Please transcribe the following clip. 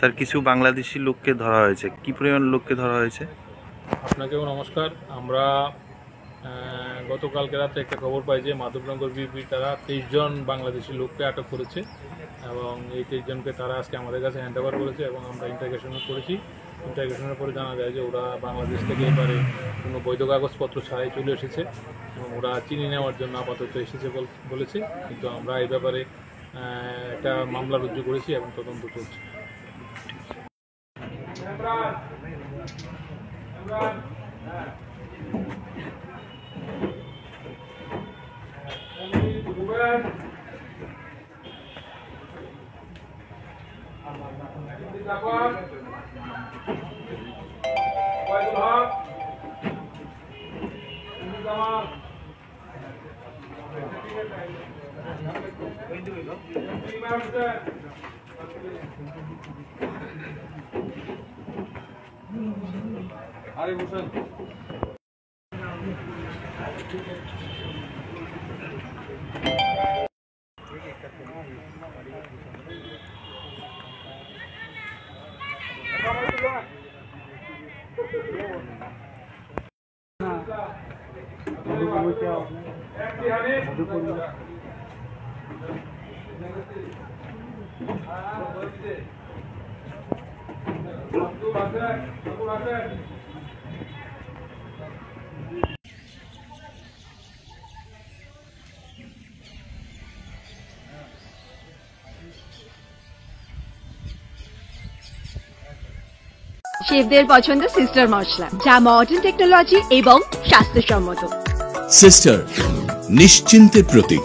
Sir কিছু বাংলাদেশি লোককে ধরা হয়েছে, কি পরিমাণ লোককে ধরা হয়েছে? আপনাকেও নমস্কার। আমরা গতকালকে রাতে একটা খবর পাই যে মাধবনগর বিপি তারা 23 জন বাংলাদেশি লোককে আটক করেছে এবং এই 23 জনকে তারা আজকে আমাদের কাছে হ্যান্ড ওভার করেছে এবং আমরা ইন্টারগেশন করেছি। ইন্টারগেশনের পরে জানা যায় যে ওরা বাংলাদেশ থেকে এবারে কোনো বৈধ কাগজপত্র ছাড়াই চলে এসেছে এবং ওরা চিনি নেওয়ার জন্য আপাতত এসেছে বলেছে, কিন্তু আমরা এই ব্যাপারে একটা মামলা রুজু করেছি এবং তদন্ত চলছে। আরে বসেন। শেফদের পছন্দ সিস্টার মশলা, যা মডার্ন টেকনোলজি এবং স্বাস্থ্যসম্মত। সিস্টার নিশ্চিন্তের প্রতীক।